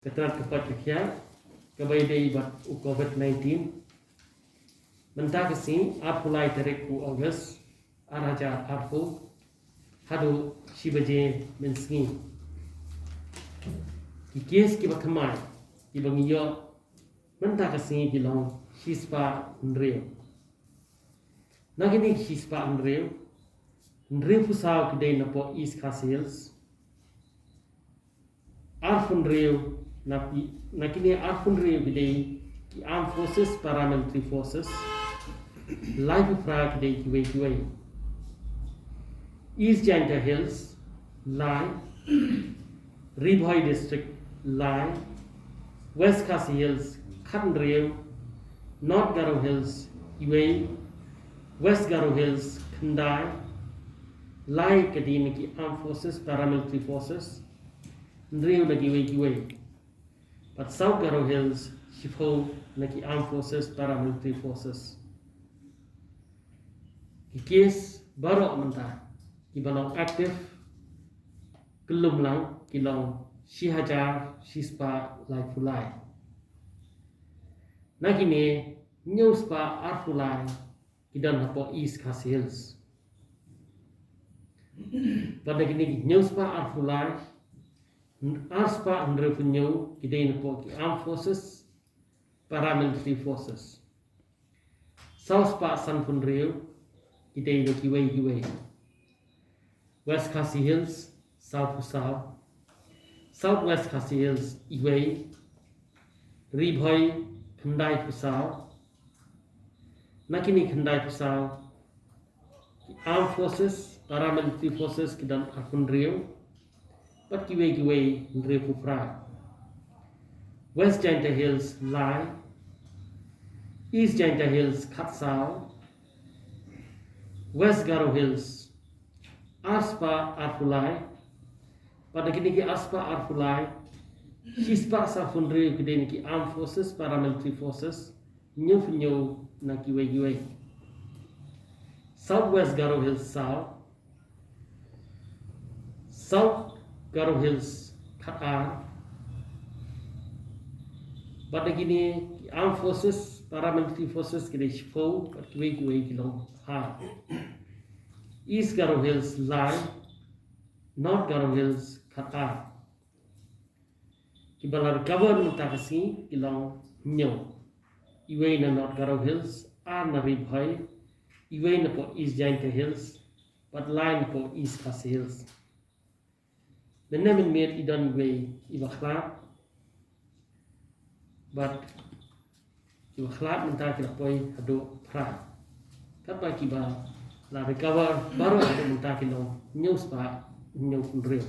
Keterat kepat kekiat kebai day bat COVID-19 mentah kesini mulai tarik ku Ogos araja arfu hadu shibaje mensingi kikis kiba kemai kiba ngiyo mentah kesini kilong hispa nreo nagini hispa nreo pusau kedai napo East Coast Hills arfun reo nakini arfun reo kedai ki Armed Forces Paramilitary Forces live fra kedai kiwe East Janta Hills lie Ribhoi District lie West Khasi Hills Khatn reo North Garo Hills iwe West Garo Hills Khandai lie kedai ki Armed Forces Paramilitary Forces nreo lagi kiwe but South Garo Hills shifo naki Armed Forces Paramilitary Forces kikis baru mentah kibalong aktif kelum lang kilong shihajar shispa lai fulai nakini news pa arfulai kidan hapo East Khasi Hills pada kini news pa arfulai arspa andre punyo kidai napo ki Armed Forces Paramilitary Forces South pa san punreo kidai no kiwe West Khasi Hills South Southwest Khasi Hills iwe Ribhoi Khandai pusau nakini Khandai pusau Armed Forces Paramilitary Forces kidan apunreo but kiwe nreo pupra West Janta Hills lie East Janta Hills Khatsau West Garo Hills Arspa Arfulai pada kini ki Arspa Arfulai Hispa sa funreo kedai ki Armed Forces Paramilitary Forces nyo na kiwe Southwest Garo Hills South Garo Hills Khatar pada kini Armed Forces Paramilitary Forces kedai shifo kiwe kilong ha East Garo Hills lie North Garo Hills Khatar kibalar government takasi kilong nyo iwe na North Garo Hills na Ribhoi iwe na po East Janta Hills but line po East Khasi Hills Benamin mir idon iwe ibakhlap but ibakhlap mentah kilapoi hado pra kapa kiba la recover baru ada mentah kilong news pa nyong real